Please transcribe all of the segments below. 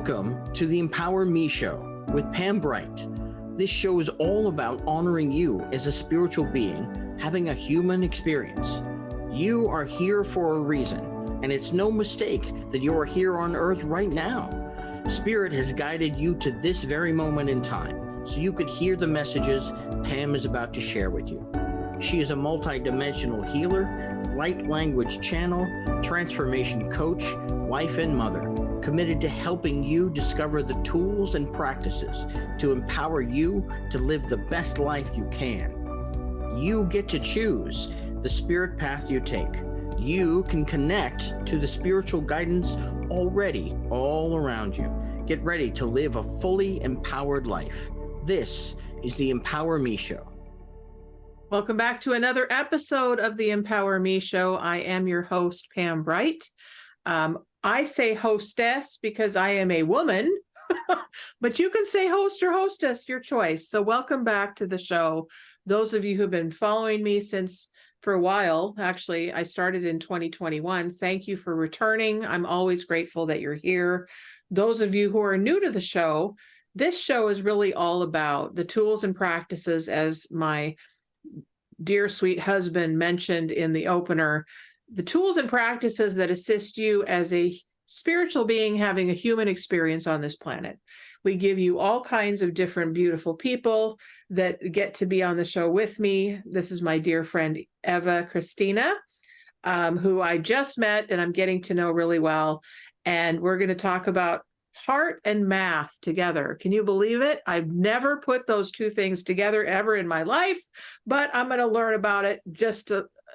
Welcome to the Empower Me Show with Pam Bright. This show is all about honoring you as a spiritual being, having a human experience. You are here for a reason, and it's no mistake that you are here on earth right now. Spirit has guided you to this very moment in time, so you could hear the messages Pam is about to share with you. She is a multidimensional healer, light language channel, transformation coach, wife and mother, committed to helping you discover the tools and practices to empower you to live the best life you can. You get to choose the spirit path you take. You can connect to the spiritual guidance already all around you. Get ready to live a fully empowered life. This is the Empower Me Show. Welcome back to another episode of the Empower Me Show. I am your host, Pam Bright. I say hostess because I am a woman, but you can say host or hostess, your choice. So welcome back to the show. Those of you who've been following me for a while, actually, I started in 2021. Thank you for returning. I'm always grateful that you're here. Those of you who are new to the show, this show is really all about the tools and practices, as my dear sweet husband mentioned in the opener, the tools and practices that assist you as a spiritual being having a human experience on this planet. We give you all kinds of different beautiful people that get to be on the show with me. This is my dear friend, Eva Cristina, who I just met and I'm getting to know really well. And we're going to talk about heart and math together. Can you believe it? I've never put those two things together ever in my life, but I'm going to learn about it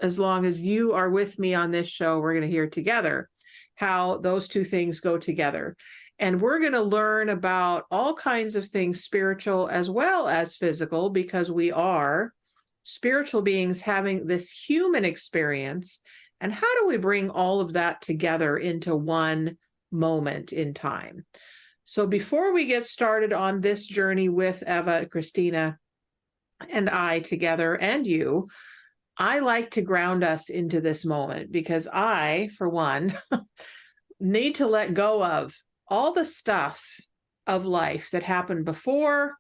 as long as you are with me on this show. We're going to hear together how those two things go together. And we're going to learn about all kinds of things, spiritual as well as physical, because we are spiritual beings having this human experience. And how do we bring all of that together into one moment in time? So before we get started on this journey with Eva Cristina and I together, and you, I like to ground us into this moment because I, for one, need to let go of all the stuff of life that happened before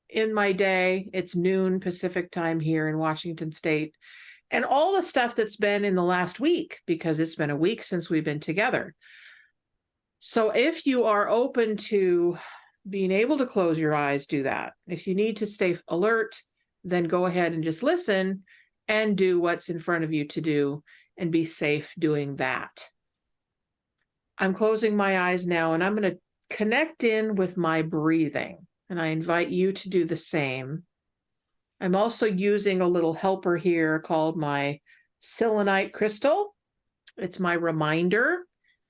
in my day. It's noon Pacific time here in Washington State, and all the stuff that's been in the last week, because it's been a week since we've been together. So if you are open to being able to close your eyes, do that. If you need to stay alert, then go ahead and just listen and do what's in front of you to do and be safe doing that. I'm closing my eyes now and I'm going to connect in with my breathing, and I invite you to do the same. I'm also using a little helper here called my selenite crystal. It's my reminder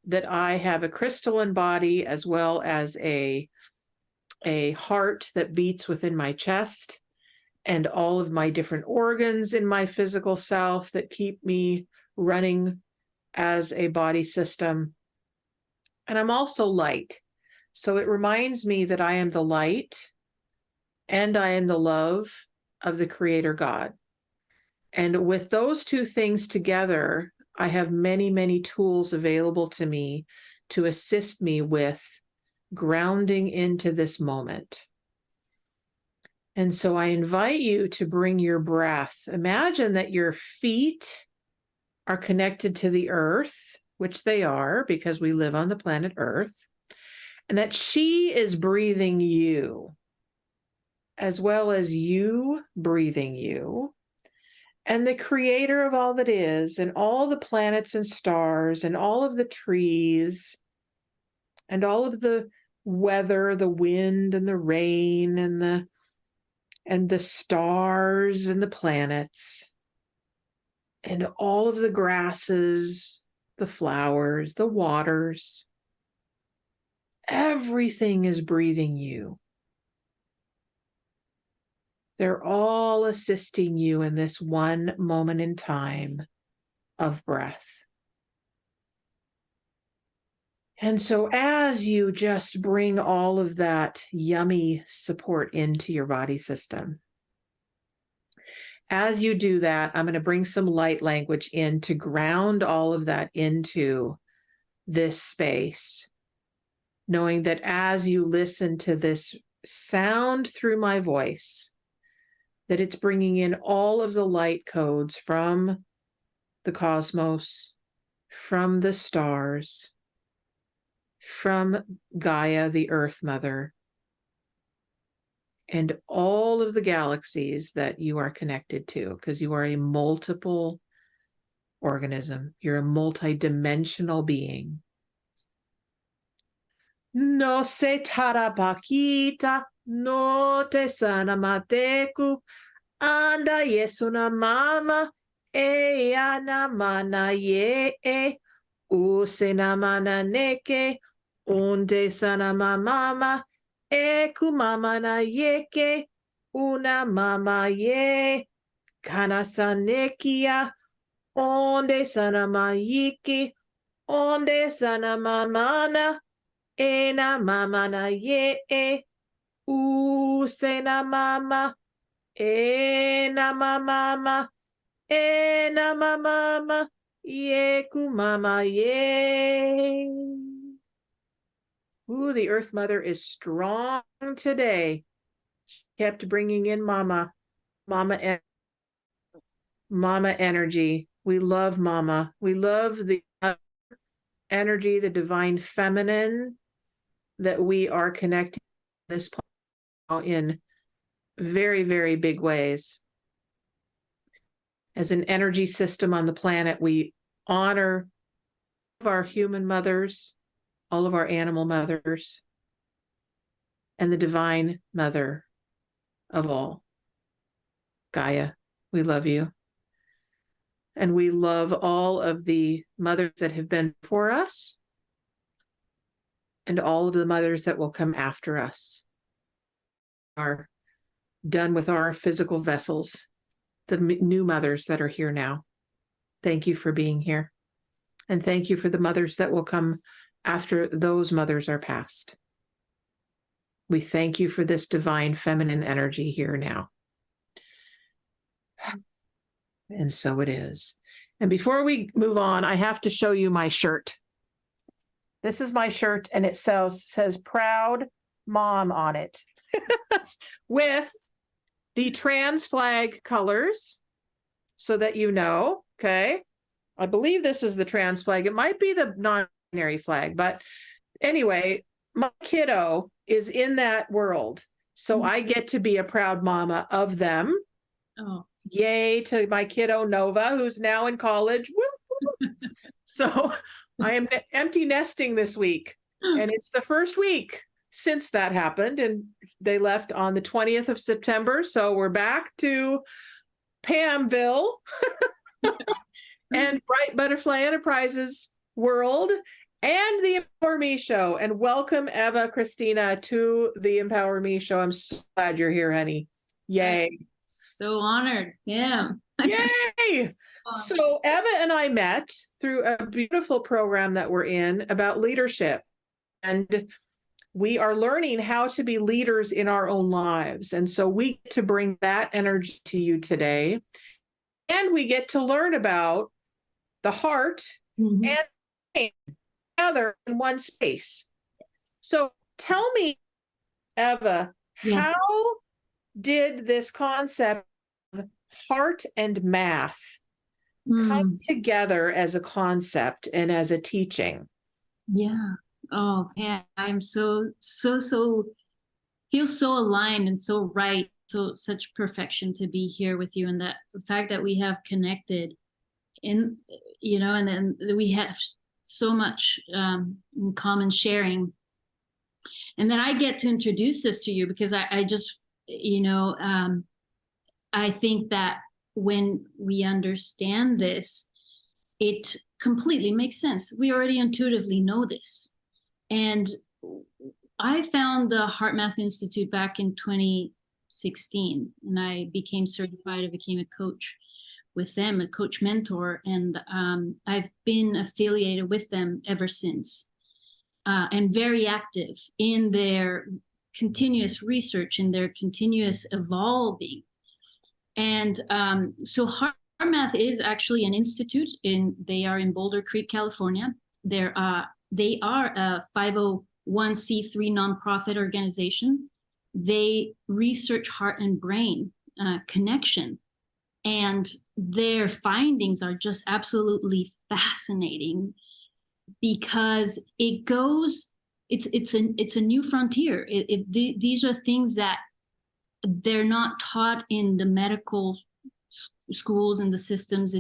that I have a crystalline body as well as a heart that beats within my chest, and all of my different organs in my physical self that keep me running as a body system. And I'm also light. So it reminds me that I am the light and I am the love of the Creator God. And with those two things together, I have many, many tools available to me to assist me with grounding into this moment. And so I invite you to bring your breath. Imagine that your feet are connected to the earth, which they are because we live on the planet Earth, and that she is breathing you, as well as you breathing you. And the creator of all that is, and all the planets and stars, and all of the trees, and all of the weather, the wind and the rain, and the stars and the planets, and all of the grasses, the flowers, the waters, everything is breathing you. They're all assisting you in this one moment in time of breath. And so as you just bring all of that yummy support into your body system, as you do that, I'm going to bring some light language in to ground all of that into this space. knowing that as you listen to this sound through my voice, that it's bringing in all of the light codes from the cosmos, from the stars, from Gaia, the Earth Mother, and all of the galaxies that you are connected to, because you are a multiple organism. You're a multidimensional being. No se tarapakita, no te sanamateku, anda yesuna mama, e anamana ye, usenamana neke, unde sanamama, e kumamana yeke, una mama ye, kanasanekia, onde sanamayiki, onde sanamamana, ena mama na ye, usena mama, ena mama, ena mama, ye kumama ye. Ooh, the Earth Mother is strong today. She kept bringing in mama energy. We love mama. We love the energy, the divine feminine that we are connecting this planet in very, very big ways. As an energy system on the planet, we honor our human mothers, all of our animal mothers, and the divine mother of all, Gaia. We love you. And we love all of the mothers that have been before us and all of the mothers that will come after us. Are done with our physical vessels, the new mothers that are here now. Thank you for being here. And thank you for the mothers that will come after those mothers are passed. We thank you for this divine feminine energy here now. And so it is. And before we move on, I have to show you my shirt. This is my shirt, and it says Proud Mom on it with the trans flag colors so that you know, okay? I believe this is the trans flag. It might be the non-binary flag, but anyway, my kiddo is in that world. So I get to be a proud mama of them. Oh. Yay to my kiddo Nova, who's now in college. Woo, woo. So I am empty nesting this week, and it's the first week since that happened, and they left on the 20th of September. So we're back to Pamville and Bright Butterfly Enterprises world and the Empower Me Show. And welcome, Eva Cristina, to the Empower Me Show. I'm so glad you're here, honey. Yay. So honored. Yeah. Yay! So Eva and I met through a beautiful program that we're in about leadership. And we are learning how to be leaders in our own lives. And so we get to bring that energy to you today. And we get to learn about the heart and brain together in one space. Yes. So tell me, Eva, how did this concept of heart and math come together as a concept and as a teaching? Yeah. Oh, yeah. I'm so feel so aligned and so right. So such perfection to be here with you, and that the fact that we have connected in, and then we have so much in common sharing, and that I get to introduce this to you because I just, I think that when we understand this, it completely makes sense. We already intuitively know this. And I found the HeartMath Institute back in 2016, and I became certified. I became a coach with them, a coach mentor, and I've been affiliated with them ever since, and very active in their continuous research, in their continuous evolving. And so HeartMath is actually an institute. They are in Boulder Creek, California. They are a 1C3 nonprofit organization. They research heart and brain connection, and their findings are just absolutely fascinating, because it's a new frontier. These are things that they're not taught in the medical schools and the systems.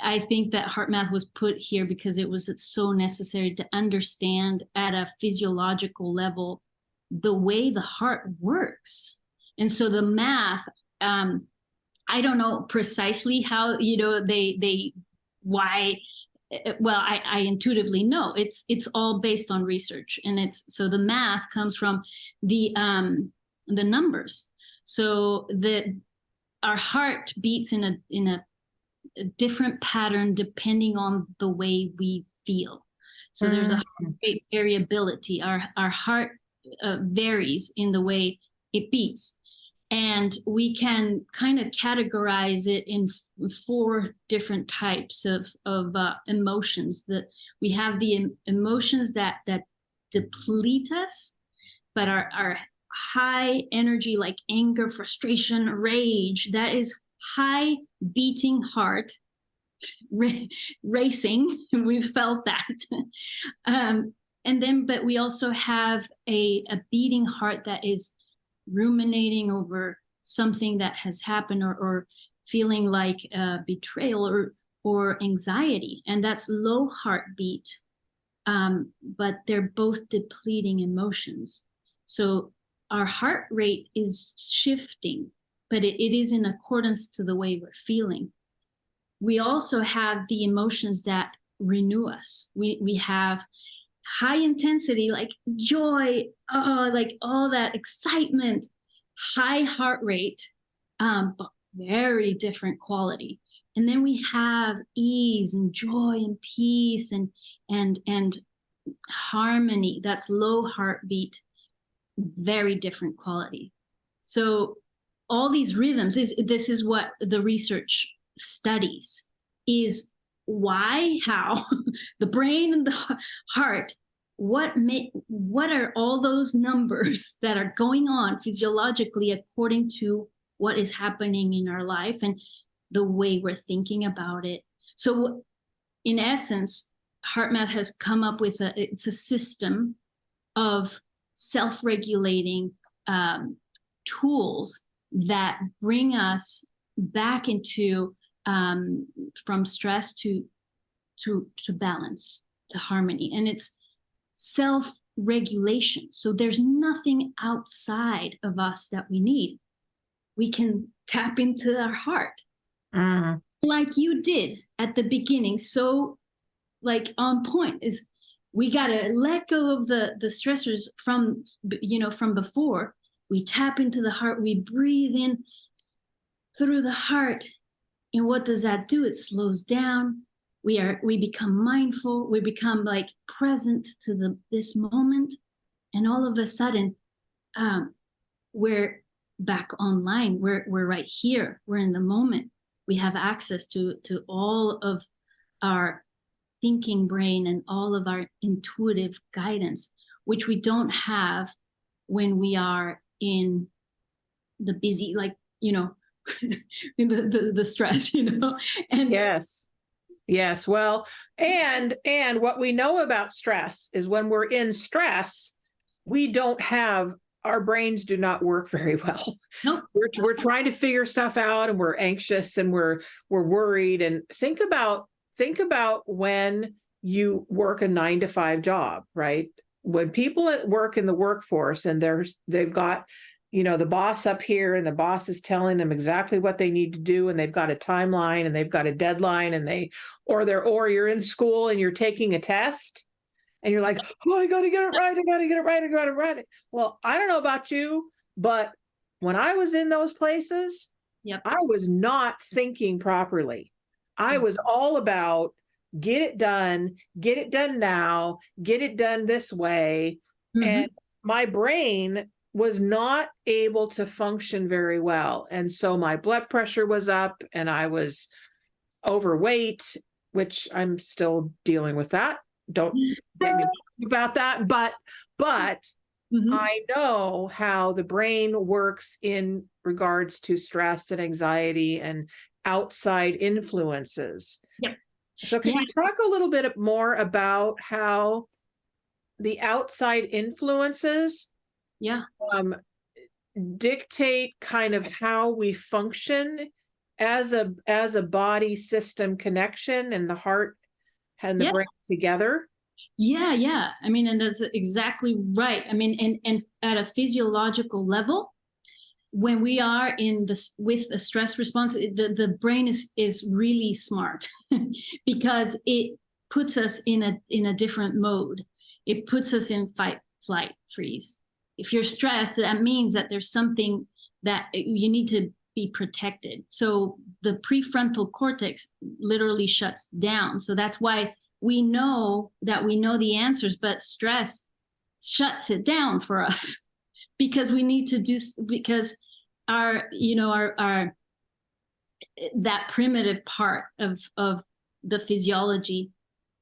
I think that HeartMath was put here because it's so necessary to understand at a physiological level the way the heart works. And so the math, I don't know precisely how, why. Well, I intuitively know it's all based on research, and so the math comes from the numbers. So our heart beats in a different pattern depending on the way we feel. So there's a heart rate variability. Our heart varies in the way it beats. And we can kind of categorize it in 4 different types of emotions. That we have the emotions that deplete us, but are high energy, like anger, frustration, rage. That is high beating heart racing. We've felt that. But we also have a beating heart that is ruminating over something that has happened, or feeling like betrayal or anxiety, and that's low heartbeat. But they're both depleting emotions. So our heart rate is shifting, but it is in accordance to the way we're feeling. We also have the emotions that renew us. We have high intensity, like joy, like all that excitement, high heart rate, but very different quality. And then we have ease and joy and peace and harmony. That's low heartbeat, very different quality. So all these rhythms, this is what the research studies, is why, how the brain and the heart, what are all those numbers that are going on physiologically according to what is happening in our life and the way we're thinking about it. So in essence, HeartMath has come up with it's a system of self-regulating tools that bring us back into from stress to balance, to harmony. And it's self-regulation. So there's nothing outside of us that we need. We can tap into our heart. Like you did at the beginning. So like on point is, we got to let go of the stressors from before. We tap into the heart, we breathe in through the heart. And what does that do? It slows down. We become mindful. We become like present to this moment. And all of a sudden, we're back online. We're right here. We're in the moment. We have access to all of our thinking brain and all of our intuitive guidance, which we don't have when we are in the busy, like, in the stress, and yes. Well, and what we know about stress is when we're in stress, our brains do not work very well. Nope. We're trying to figure stuff out, and we're anxious, and we're worried. And think about when you work a 9-to-5 job, right? When people work in the workforce and they've got, the boss up here, and the boss is telling them exactly what they need to do, and they've got a timeline and they've got a deadline, and or you're in school and you're taking a test and you're like, oh, I got to get it right. I got to get it right. I got to write it. Well, I don't know about you, but when I was in those places, yep, I was not thinking properly. I was all about get it done now, get it done this way. Mm-hmm. And my brain was not able to function very well. And so my blood pressure was up, and I was overweight, which I'm still dealing with that. Don't get me about that, but Mhm. I know how the brain works in regards to stress and anxiety and outside influences. Yep. So can Yeah. you talk a little bit more about how the outside influences Yeah. dictate kind of how we function as a body system connection, and the heart and the Yeah. brain together? Yeah, yeah. I mean, and that's exactly right. I mean, and at a physiological level, when we are in this with a stress response, the brain is really smart because it puts us in a different mode. It puts us in fight, flight, freeze. If you're stressed, that means that there's something that you need to be protected. So the prefrontal cortex literally shuts down. So that's why we know that we know the answers, but stress shuts it down for us because we need to do, because our that primitive part of the physiology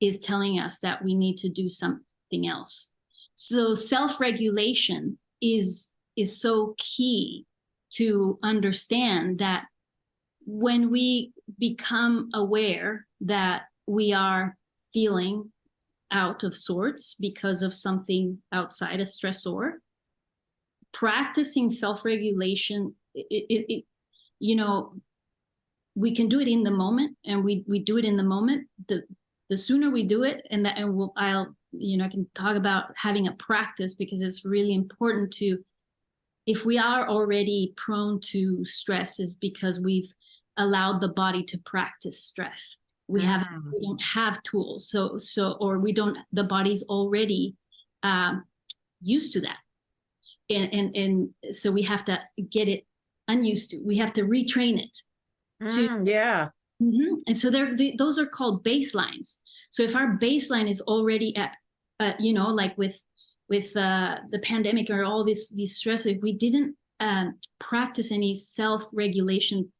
is telling us that we need to do something else. So self-regulation is so key to understand that when we become aware that we are feeling out of sorts because of something outside a stressor, practicing self-regulation, we can do it in the moment, and we do it in the moment. The sooner we do it, and I can talk about having a practice, because it's really important to, if we are already prone to stress, is because we've allowed the body to practice stress. We don't have tools, or the body's already used to that. And so we have to get it unused to. We have to retrain it. Yeah. Mm-hmm. And so those are called baselines. So if our baseline is already at, like with the pandemic or all these stress, if we didn't practice any self-regulation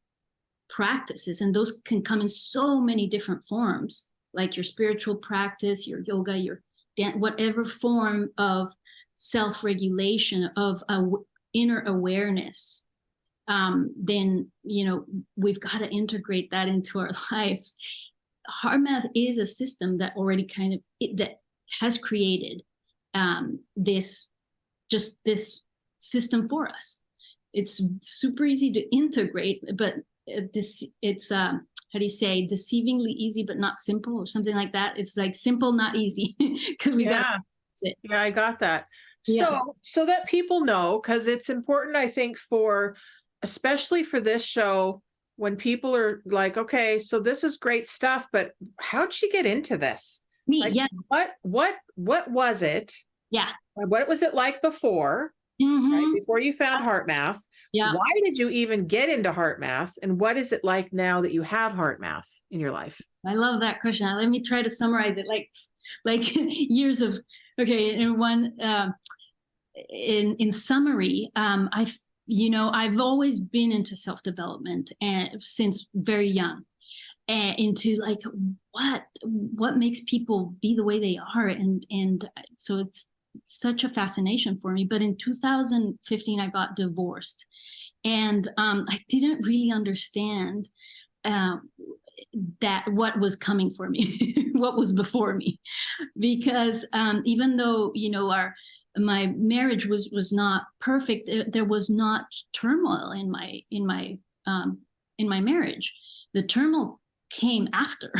practices, and those can come in so many different forms, like your spiritual practice, your yoga, your dance, whatever form of self-regulation, of inner awareness, then we've got to integrate that into our lives. HeartMath is a system that already that has created this system for us. It's super easy to integrate, but it's how do you say, deceivingly easy but not simple, or something like that. It's like simple, not easy, because we got it. Yeah, I got that. Yeah. So that people know, because it's important, I think, especially for this show, when people are like, okay, so this is great stuff, but how'd she get into this? Yeah. What was it? Yeah. What was it like before? Mm-hmm. Right, before you found HeartMath? Yeah. Why did you even get into HeartMath? And what is it like now that you have HeartMath in your life? I love that question. Let me try to summarize it like years of, okay, in one, in summary, I've always been into self-development, and since very young, and into like what makes people be the way they are, and so it's such a fascination for me. But in 2015, I got divorced, and I didn't really understand that what was coming for me, what was before me, because even though my marriage was not perfect, there was not turmoil in my marriage. The turmoil came after.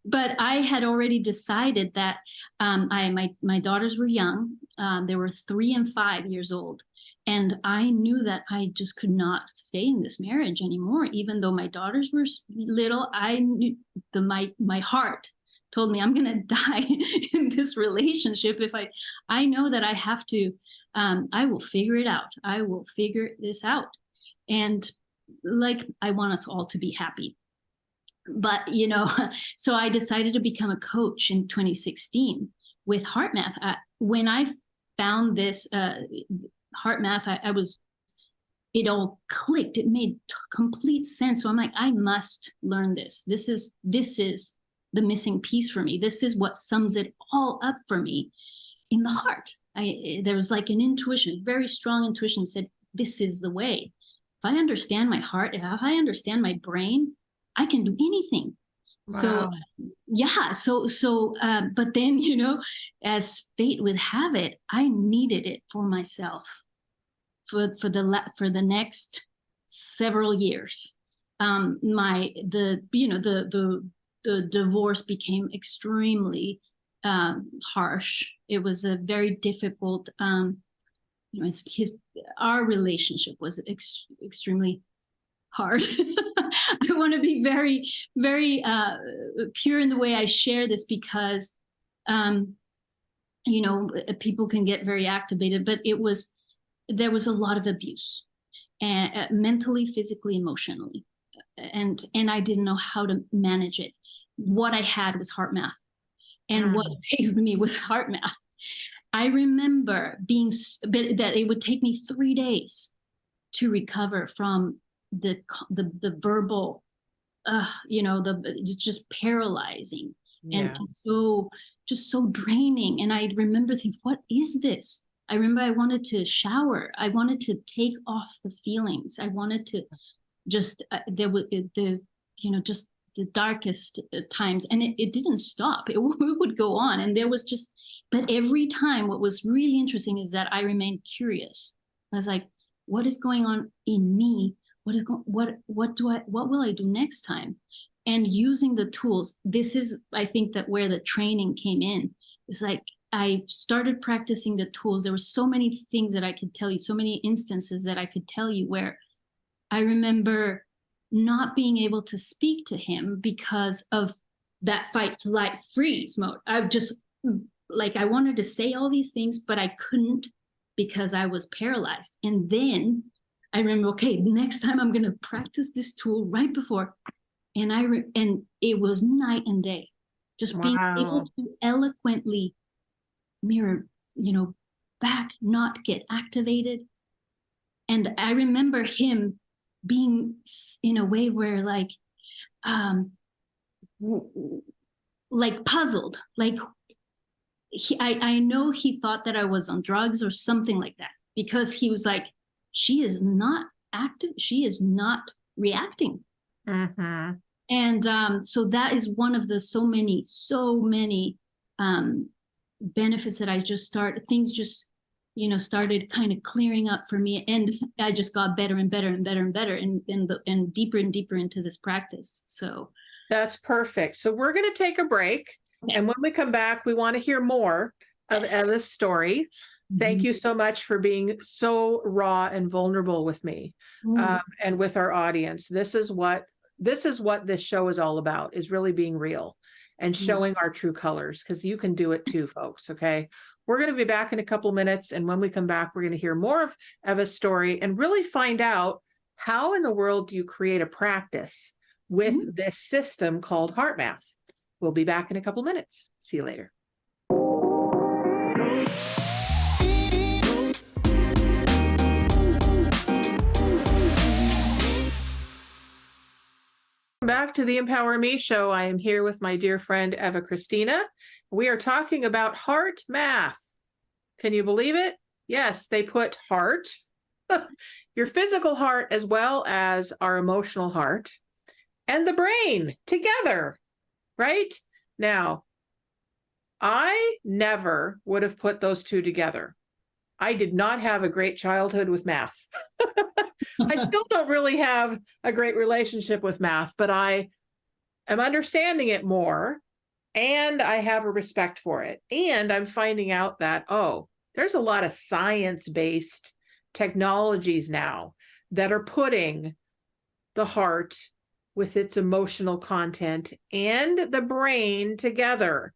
But I had already decided that my daughters were young. They were 3 and 5 years old. And I knew that I just could not stay in this marriage anymore. Even though my daughters were little, I knew my heart told me I'm going to die in this relationship. If I know that I have to, I will figure it out. I will figure this out. And like, I want us all to be happy. But, so I decided to become a coach in 2016 with HeartMath. When I found this HeartMath, I was it all clicked. It made complete sense. So I'm like, I must learn this. This is the missing piece for me. This is what sums it all up for me in the heart. There was like an intuition, very strong intuition said, this is the way. If I understand my heart, if I understand my brain, I can do anything. Wow. So yeah, but then, you know, as fate would have it, I needed it for myself for the next several years. The divorce became extremely harsh. It was a very difficult, you know, our relationship was extremely hard. I want to be very, very pure in the way I share this because, you know, people can get very activated, but there was a lot of abuse, and mentally, physically, emotionally, and I didn't know how to manage it. What I had was HeartMath, and what saved me was HeartMath. I remember that it would take me 3 days to recover from the verbal, you know, it's just paralyzing and so draining. And I remember thinking, what is this? I remember I wanted to shower. I wanted to take off the feelings. I wanted to just, just the darkest times. And it didn't stop. It would go on. And there was just, but every time what was really interesting is that I remained curious. I was like, what is going on in me? What will I do next time? And using the tools, this is, I think, that where the training came in. It's like, I started practicing the tools. There were so many things that I could tell you, so many instances that I could tell you where I remember not being able to speak to him because of that fight, flight, freeze mode. I just, like, I wanted to say all these things, but I couldn't because I was paralyzed. And then I remember, okay, next time I'm going to practice this tool right before. And and it was night and day, just being able to eloquently mirror, you know, back, not get activated. And I remember him being in a way where like puzzled, like I know he thought that I was on drugs or something like that, because he was like, she is not active, she is not reacting. Mm-hmm. And so that is one of the so many benefits that things just, you know, started kind of clearing up for me, and I just got better and better and better and better and deeper and deeper into this practice. So that's perfect. So we're going to take a break. Okay. And when we come back, we want to hear more of Eva's story. Thank you so much for being so raw and vulnerable with me and with our audience. This is what this show is all about, is really being real and showing our true colors, because you can do it too, folks. Okay. We're going to be back in a couple minutes. And when we come back, we're going to hear more of Eva's story and really find out how in the world do you create a practice with this system called HeartMath. We'll be back in a couple minutes. See you later. Back to the Empower Me show. I am here with my dear friend Eva Cristina. We are talking about HeartMath. Can you believe it? Yes, they put heart, your physical heart, as well as our emotional heart and the brain together, right? Now, I never would have put those two together. I did not have a great childhood with math. I still don't really have a great relationship with math, but I am understanding it more, and I have a respect for it. And I'm finding out that, there's a lot of science-based technologies now that are putting the heart with its emotional content and the brain together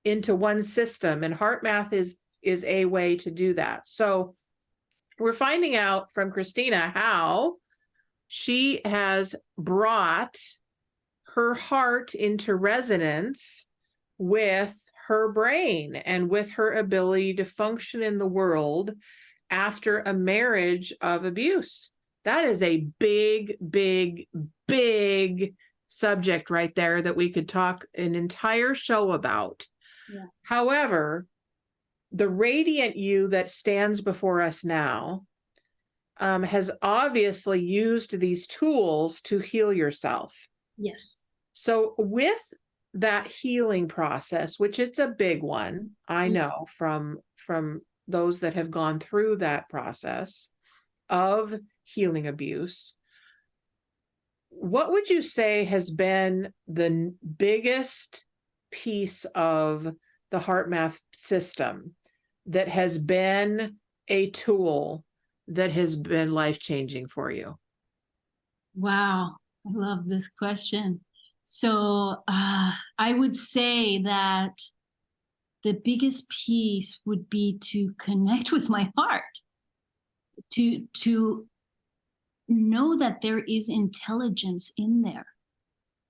into one system. And HeartMath is a way to do that. So we're finding out from Cristina how she has brought her heart into resonance with her brain and with her ability to function in the world after a marriage of abuse. That is a big, big, big subject right there that we could talk an entire show about. Yeah. However, the radiant you that stands before us now has obviously used these tools to heal yourself. Yes. So with that healing process, which it's a big one, I know from those that have gone through that process of healing abuse, what would you say has been the biggest piece of the HeartMath system that has been a tool that has been life-changing for you? Wow, I love this question. So I would say that the biggest piece would be to connect with my heart, to know that there is intelligence in there.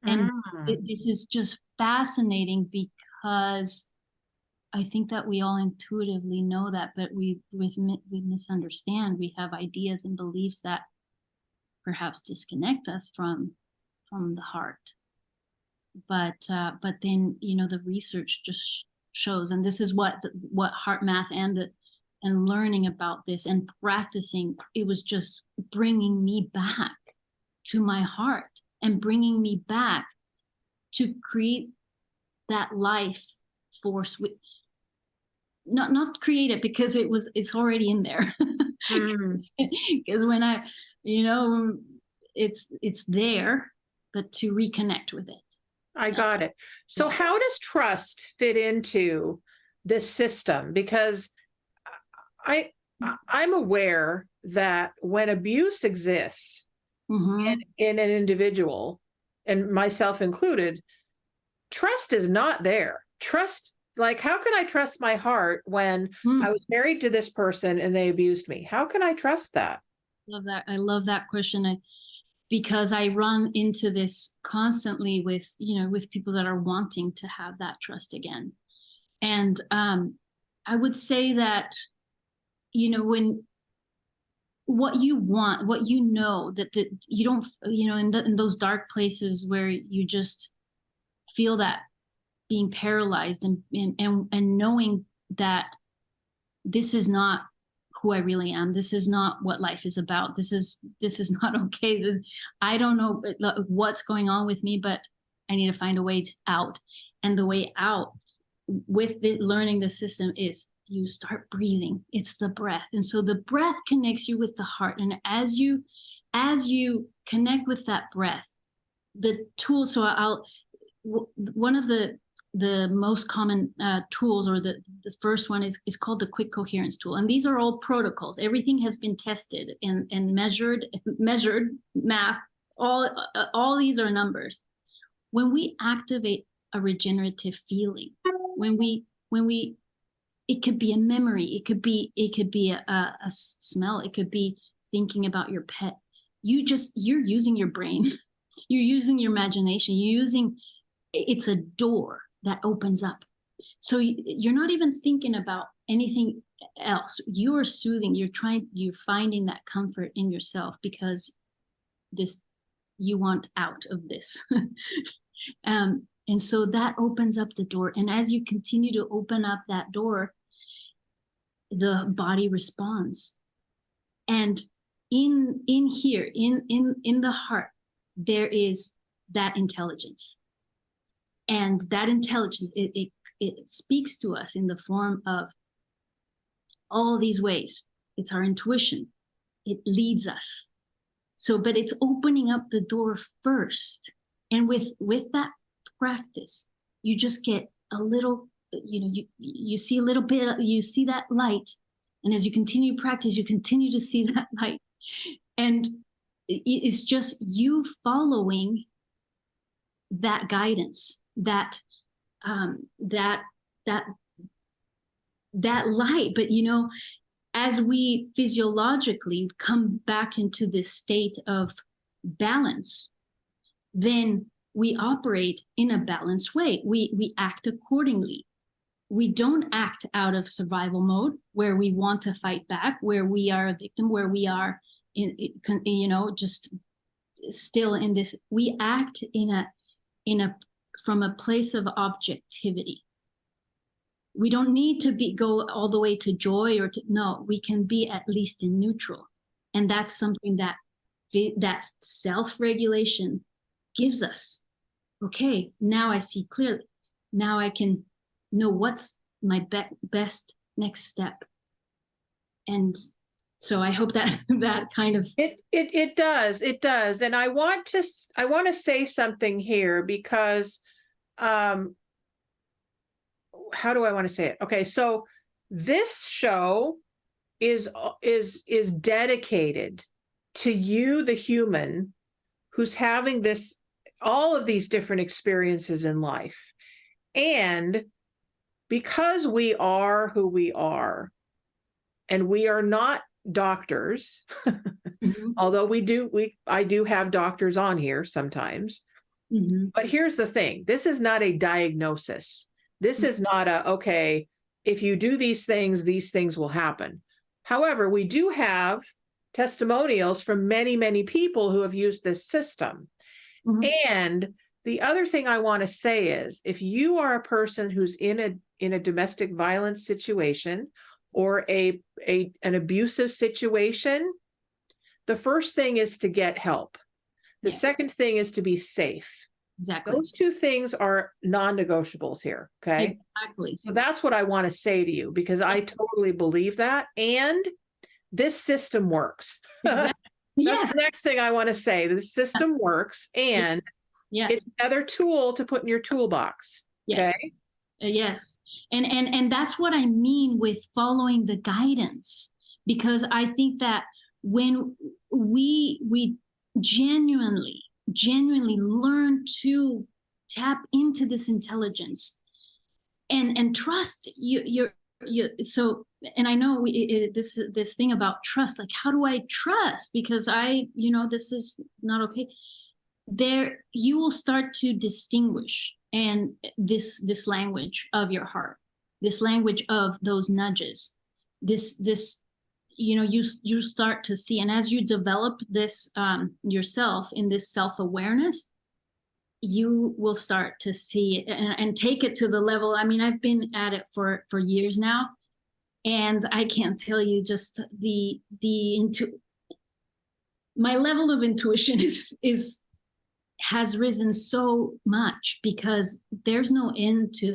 And this is just fascinating because I think that we all intuitively know that, but we misunderstand. We have ideas and beliefs that perhaps disconnect us from the heart. But then, you know, the research just shows, and this is what HeartMath and learning about this and practicing, it was just bringing me back to my heart and bringing me back to create that life force with, not create it because it's already in there. Because when I, you know, it's there, but to reconnect with it. I got it. So how does trust fit into this system? Because I'm aware that when abuse exists in an individual, and myself included, trust is not there. Trust, like, how can I trust my heart when I was married to this person and they abused me? How can I trust that? Love that. I love that question. Because I run into this constantly with, you know, with people that are wanting to have that trust again. And I would say that, you know, when what you want, what you know, that you don't, you know, in those dark places where you just feel that being paralyzed and knowing that this is not who I really am. This is not what life is about. This is not okay. I don't know what's going on with me, but I need to find a way out. And the way out with learning the system is you start breathing. It's the breath. And so the breath connects you with the heart. And as you connect with that breath, the tool, so one of the most common tools, or the first one is called the quick coherence tool. And these are all protocols. Everything has been tested and measured math. All these are numbers. When we activate a regenerative feeling, when we it could be a memory, it could be a smell, it could be thinking about your pet. You're using your brain, you're using your imagination, it's a door that opens up. So you're not even thinking about anything else. You're soothing, you're finding that comfort in yourself because you want out of this. And so that opens up the door. And as you continue to open up that door, the body responds. And in here, in the heart, there is that intelligence. And that intelligence, it speaks to us in the form of all these ways. It's our intuition. It leads us. So, but it's opening up the door first. And with that practice, you just get a little, you know, you see a little bit, you see that light. And as you continue to practice, you continue to see that light. And it's just you following that guidance, that light. But you know, as we physiologically come back into this state of balance, then we operate in a balanced way. We act accordingly. We don't act out of survival mode where we want to fight back, where we are a victim, where we are just still in this, we act from a place of objectivity. We don't need to go all the way to joy no, we can be at least in neutral. And that's something that self-regulation gives us. Okay, now I see clearly. Now I can know what's my best next step. And so I hope that kind of it does. And I want to say something here because how do I want to say it? Okay, so this show is dedicated to you, the human, who's having all of these different experiences in life. And because we are who we are, and we are not doctors, mm-hmm. although I do have doctors on here sometimes. Mm-hmm. But here's the thing. This is not a diagnosis. This is not okay, if you do these things will happen. However, we do have testimonials from many, many people who have used this system. Mm-hmm. And the other thing I want to say is, if you are a person who's in a domestic violence situation or an abusive situation, the first thing is to get help. The second thing is to be safe. Exactly. Those two things are non-negotiables here. Okay. Exactly. So that's what I want to say to you, because I totally believe that. And this system works. Exactly. That's the next thing I want to say. The system works, and it's another tool to put in your toolbox. Yes. Okay. Yes. And that's what I mean with following the guidance, because I think that when we genuinely learn to tap into this intelligence and trust you so, and I know this thing about trust, like, how do I trust? Because this is not okay. There, you will start to distinguish, and this language of your heart, this language of those nudges, this you start to see, and as you develop this yourself in this self-awareness, you will start to see it and take it to the level. I mean, I've been at it for years now, and I can't tell you just my level of intuition has risen so much, because there's no end to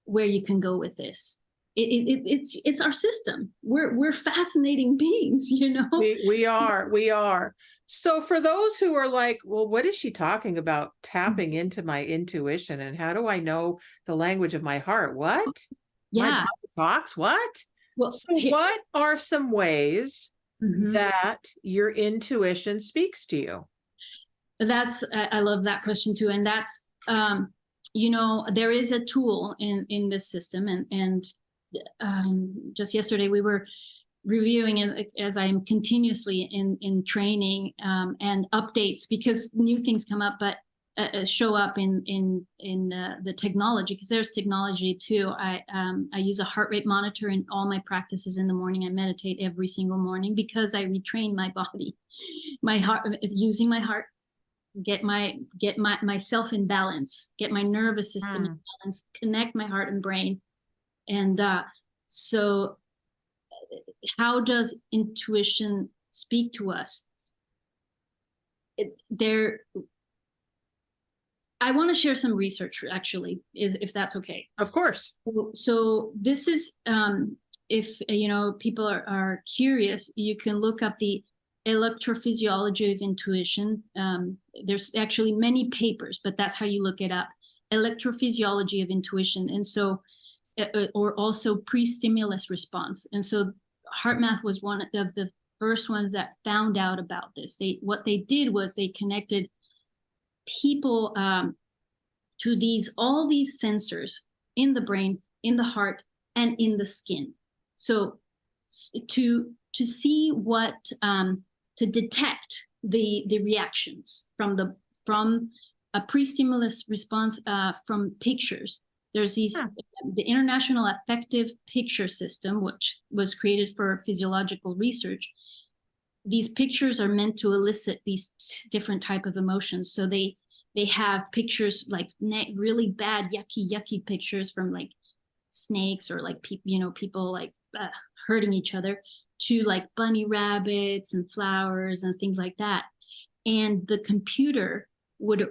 where you can go with this. It's our system. We're fascinating beings, We are. So for those who are like, well, what is she talking about? Tapping into my intuition, and how do I know the language of my heart? What? Yeah. My body talks? What? Well, so what are some ways that your intuition speaks to you? I love that question too. And that's, there is a tool in this system, and just yesterday we were reviewing it, as I'm continuously in training and updates, because new things come up, but show up in the technology, because there's technology too. I use a heart rate monitor in all my practices in the morning. I meditate every single morning, because I retrain my body, my heart, using my heart, get myself in balance, get my nervous system in balance, connect my heart and brain. And so how does intuition speak to us? I want to share some research, actually, if that's okay. Of course. So this is, if people are curious, you can look up the electrophysiology of intuition. There's actually many papers, but that's how you look it up. Electrophysiology of intuition. And so, or also pre-stimulus response. And so HeartMath was one of the first ones that found out about this. What they did was they connected people to all these sensors in the brain, in the heart, and in the skin. So to see what to detect the reactions from a pre-stimulus response from pictures. There's the International Affective Picture System, which was created for physiological research. these pictures are meant to elicit these different type of emotions. So they have pictures like really bad, yucky pictures from like snakes or like people like hurting each other, to like bunny rabbits and flowers and things like that. And the computer would,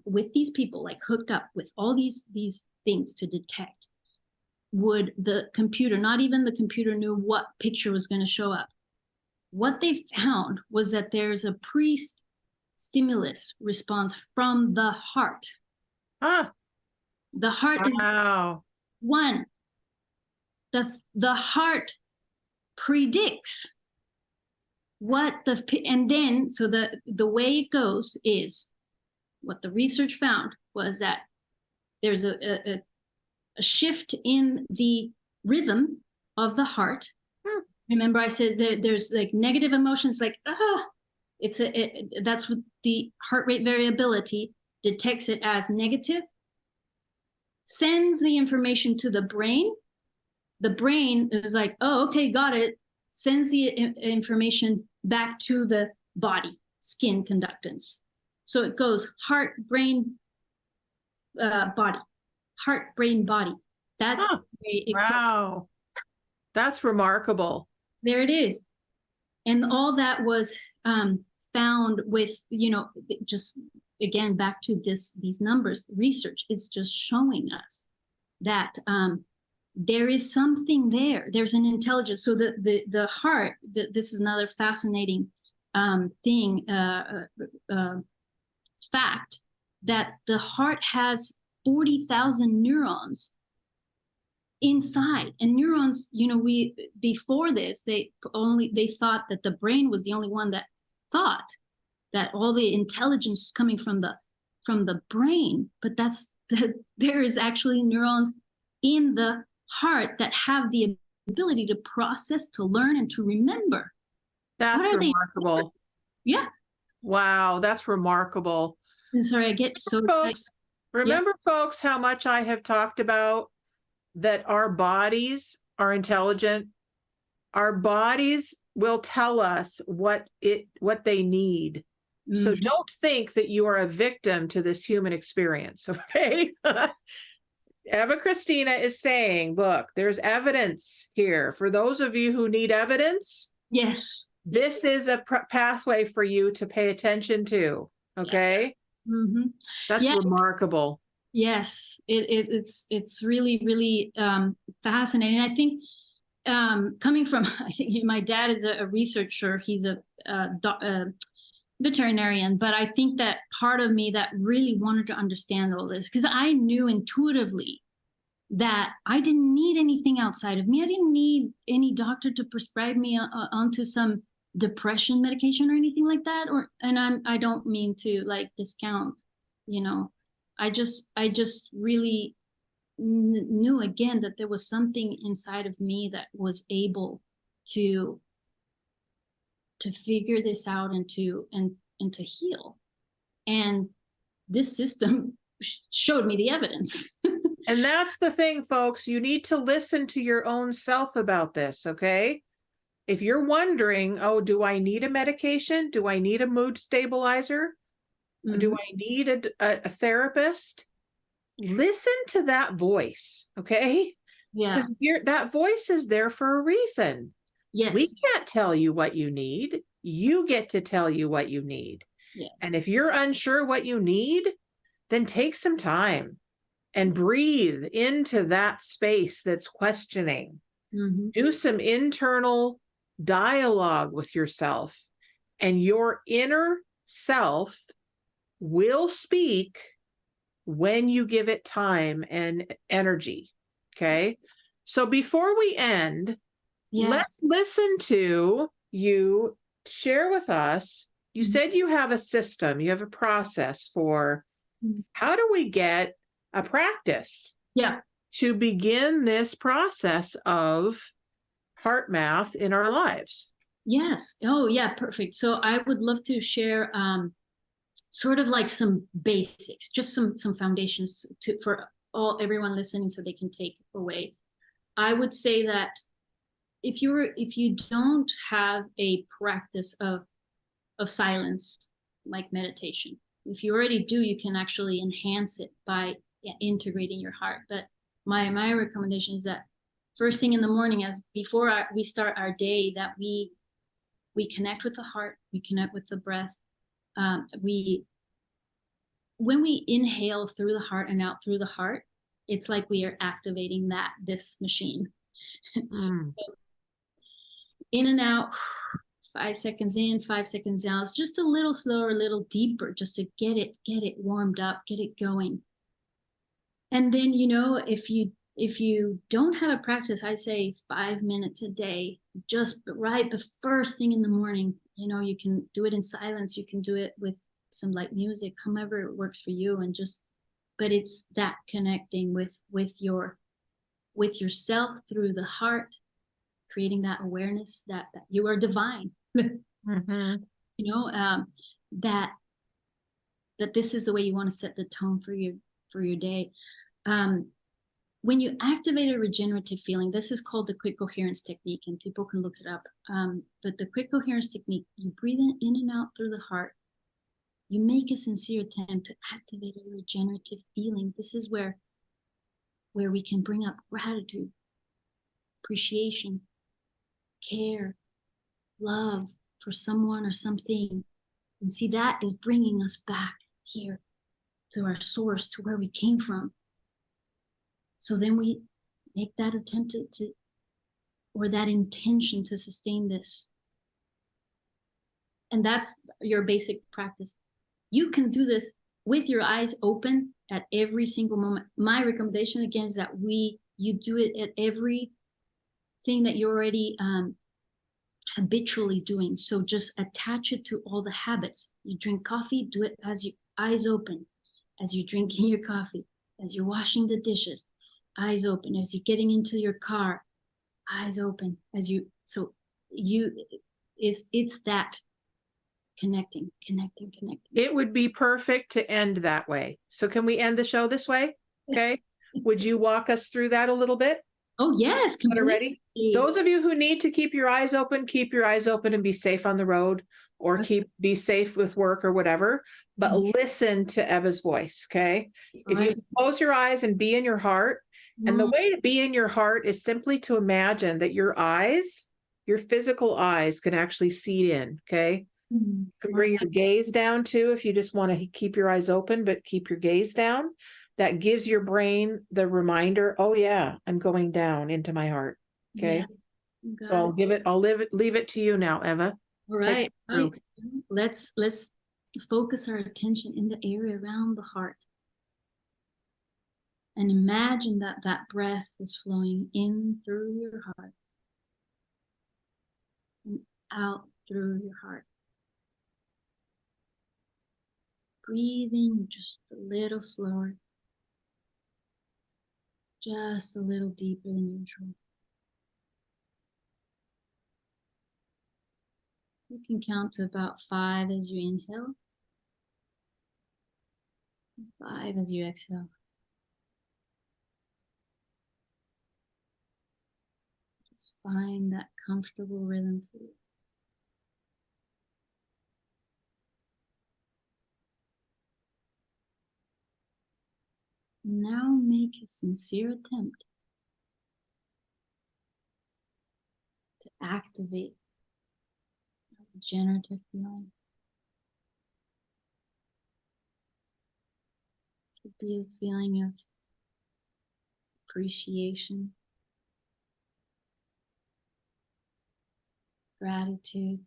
with these people like hooked up with all these things to detect, would the computer, not even the computer knew what picture was going to show up. What they found was that there's a pre-stimulus response from the heart. Ah, the heart wow. is one. The heart predicts what and then, so the way it goes is, what the research found was that there's a shift in the rhythm of the heart. Remember I said there's like negative emotions, like that's what the heart rate variability detects it as negative, sends the information to the brain. The brain is like, oh, okay, got it, sends the information back to the body, skin conductance. So it goes heart, brain, body, heart, brain, body. That's the way it wow. That's remarkable. There it is. And all that was found with, just again, back to these numbers, research. It's just showing us that there is something there. There's an intelligence. So the heart, this is another fascinating thing, fact, that the heart has 40,000 neurons inside. And neurons, before this, they thought that the brain was the only one that thought that all the intelligence was coming from the brain. But there is actually neurons in the heart that have the ability to process, to learn, and to remember. That's remarkable. Yeah. Wow, that's remarkable. I'm sorry, I get so folks. Remember, folks, how much I have talked about that our bodies are intelligent. Our bodies will tell us what they need. Mm-hmm. So don't think that you are a victim to this human experience, okay? Eva Cristina is saying, look, there's evidence here. For those of you who need evidence, yes, this is a pathway for you to pay attention to, okay? Yeah. Mm-hmm. That's remarkable. Yes, it's really, really fascinating. I think coming from, I think my dad is a researcher. He's a veterinarian, but I think that part of me that really wanted to understand all this, because I knew intuitively that I didn't need anything outside of me. I didn't need any doctor to prescribe me onto some depression medication or anything like that. I don't mean to like discount, I just really knew again that there was something inside of me that was able to figure this out and to heal. And this system showed me the evidence. And that's the thing, folks. You need to listen to your own self about this, okay? If you're wondering, oh, do I need a medication? Do I need a mood stabilizer? Mm-hmm. Do I need a therapist? Listen to that voice, okay? Yeah. Because that voice is there for a reason. Yes. We can't tell you what you need. You get to tell you what you need. Yes. And if you're unsure what you need, then take some time and breathe into that space that's questioning. Mm-hmm. Do some internal dialogue with yourself, and your inner self will speak when you give it time and energy. Okay. So before we end, let's listen to you share with us. You said you have a system, you have a process for how do we get a practice to begin this process of HeartMath in our lives. Yes. Oh, yeah. Perfect. So I would love to share sort of like some basics, just some foundations for everyone listening so they can take away. I would say that if you don't have a practice of silence, like meditation, if you already do, you can actually enhance it by integrating your heart. But my recommendation is that first thing in the morning, as before we start our day, that we connect with the heart, we connect with the breath. When we inhale through the heart and out through the heart, it's like we are activating this machine. Mm. So in and out, 5 seconds in, 5 seconds out. It's just a little slower, a little deeper, just to get it warmed up, get it going. And then, if you don't have a practice, I say 5 minutes a day, just right the first thing in the morning. You can do it in silence. You can do it with some light music, however it works for you, but it's that connecting with yourself through the heart, creating that awareness that you are divine. Mm-hmm. That this is the way you want to set the tone for your day. When you activate a regenerative feeling, this is called the quick coherence technique, and people can look it up. But the quick coherence technique, you breathe in and out through the heart. You make a sincere attempt to activate a regenerative feeling. This is where we can bring up gratitude, appreciation, care, love for someone or something. And see, that is bringing us back here to our source, to where we came from. So then we make that attempt or that intention to sustain this. And that's your basic practice. You can do this with your eyes open at every single moment. My recommendation, again, is that you do it at every thing that you're already habitually doing. So just attach it to all the habits. You drink coffee, do it as your eyes open, as you're drinking your coffee, as you're washing the dishes, eyes open, as you're getting into your car, eyes open, it's that connecting. It would be perfect to end that way. So can we end the show this way? Okay. Yes. Would you walk us through that a little bit? Oh, yes. Ready? Those of you who need to keep your eyes open and be safe on the road, or be safe with work or whatever, but listen to Eva's voice. Okay. If you close your eyes and be in your heart, and the way to be in your heart is simply to imagine that your eyes, your physical eyes, can actually see in. Okay. You can bring your gaze down too, if you just want to keep your eyes open, but keep your gaze down. That gives your brain the reminder, oh yeah, I'm going down into my heart. Okay. Yeah. So I'll leave it to you now, Eva. All right. Let's focus our attention in the area around the heart. And imagine that breath is flowing in through your heart and out through your heart. Breathing just a little slower, just a little deeper than usual. You can count to about 5 as you inhale, 5 as you exhale. Just find that comfortable rhythm for you. Now make a sincere attempt to activate a regenerative feeling. It could be a feeling of appreciation, gratitude,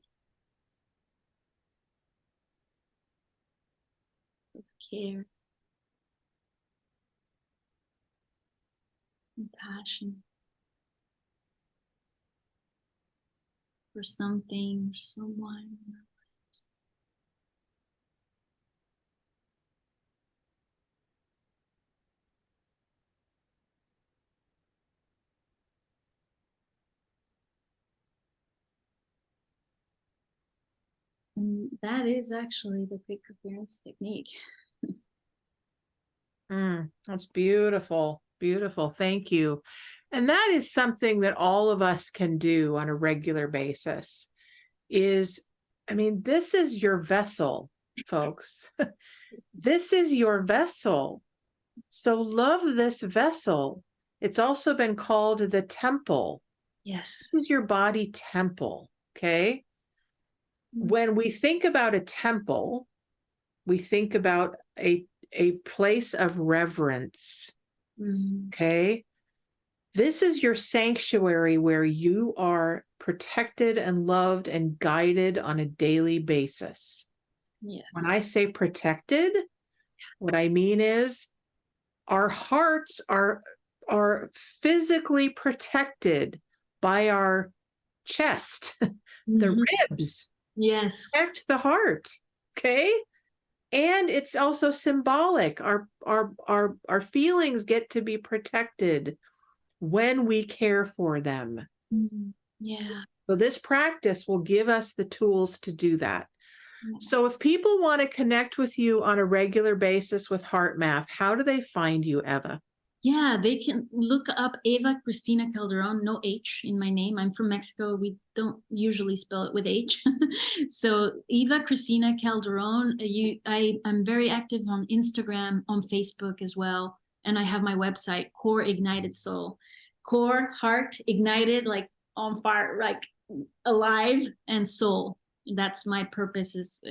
of care, compassion for something or someone. And that is actually the quick coherence technique. That's beautiful. Beautiful. Thank you. And that is something that all of us can do on a regular basis this is your vessel, folks. This is your vessel. So love this vessel. It's also been called the temple. Yes. This is your body temple. Okay. When we think about a temple, we think about a place of reverence. Okay. This is your sanctuary where you are protected and loved and guided on a daily basis. Yes. When I say protected, what I mean is our hearts are physically protected by our chest, the ribs. Yes. Protect the heart. Okay. And it's also symbolic. Our feelings get to be protected when we care for them. Yeah. So this practice will give us the tools to do that. So if people want to connect with you on a regular basis with HeartMath, how do they find you, Eva? Yeah, they can look up Eva Cristina Calderon, no H in my name. I'm from Mexico. We don't usually spell it with H. So Eva Cristina Calderon, I'm very active on Instagram, on Facebook as well. And I have my website, Core Ignited Soul. Core, heart, ignited, like on fire, like alive, and soul. That's my purpose, is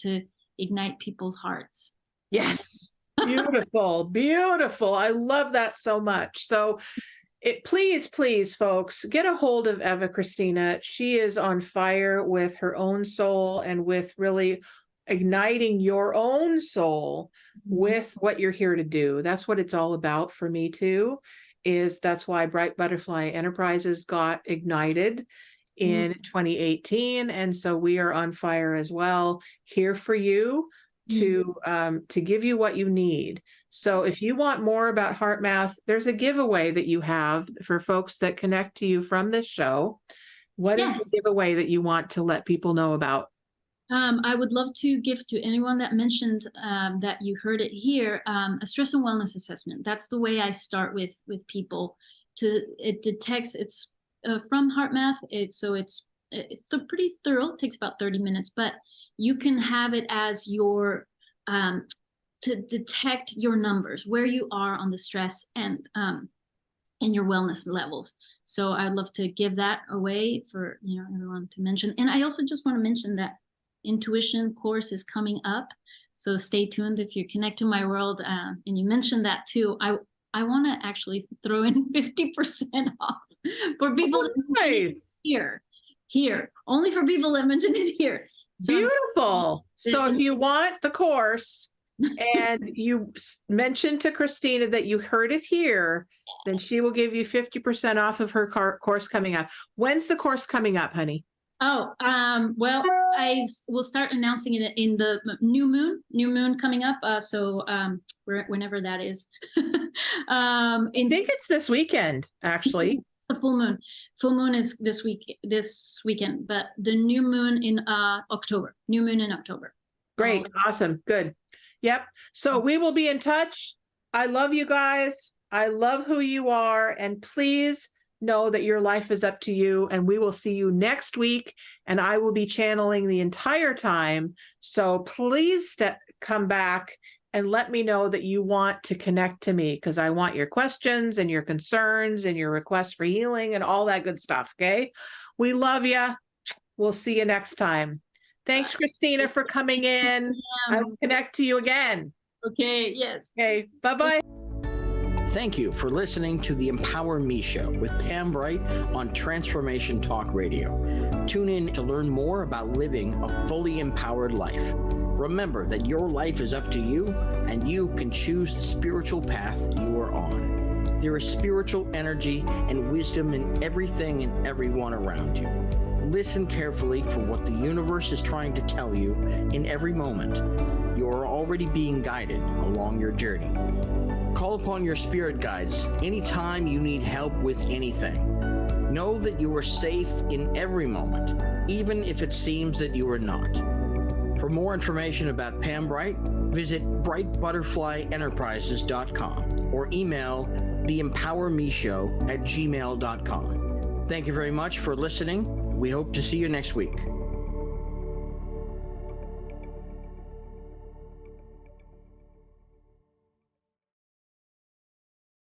to ignite people's hearts. Yes. Beautiful. Beautiful. I love that so much. So please, folks, get a hold of Eva Cristina. She is on fire with her own soul and with really igniting your own soul with what you're here to do. That's what it's all about for me too. That's why Bright Butterfly Enterprises got ignited in 2018. And so we are on fire as well, here for you to give you what you need. So if you want more about HeartMath, there's a giveaway that you have for folks that connect to you from this show. What is the giveaway that you want to let people know about? I would love to give to anyone that mentioned that you heard it here, a stress and wellness assessment. That's the way I start with people. It detects, it's from HeartMath. It's pretty thorough. It takes about 30 minutes, but you can have it as your to detect your numbers, where you are on the stress and your wellness levels. So I'd love to give that away for everyone to mention. And I also just want to mention that intuition course is coming up, so stay tuned if you connect to my world. And you mentioned that too. I want to actually throw in 50% off for people here only for people that mention it here. So, beautiful. So if you want the course and you mentioned to Cristina that you heard it here, then she will give you 50% off of her course coming up. When's the course coming up, honey? Oh, well, I will start announcing it in the new moon coming up. So whenever that is. I think it's this weekend, actually. The full moon is this weekend, but the new moon in October. Great. Awesome. Good. Yep. So we will be in touch. I love you guys. I love who you are. And please know that your life is up to you, and we will see you next week. And I will be channeling the entire time. So please come back and let me know that you want to connect to me, because I want your questions and your concerns and your requests for healing and all that good stuff. Okay. We love you. We'll see you next time. Thanks, Cristina, for coming in. I'll connect to you again. Okay. Yes. Okay. Bye-bye. Thank you for listening to the Empower Me Show with Pam Bright on Transformation Talk Radio. Tune in to learn more about living a fully empowered life. Remember that your life is up to you, and you can choose the spiritual path you are on. There is spiritual energy and wisdom in everything and everyone around you. Listen carefully for what the universe is trying to tell you in every moment. You are already being guided along your journey. Call upon your spirit guides anytime you need help with anything. Know that you are safe in every moment, even if it seems that you are not. For more information about Pam Bright, visit brightbutterflyenterprises.com or email theempowermeshow@gmail.com. Thank you very much for listening. We hope to see you next week.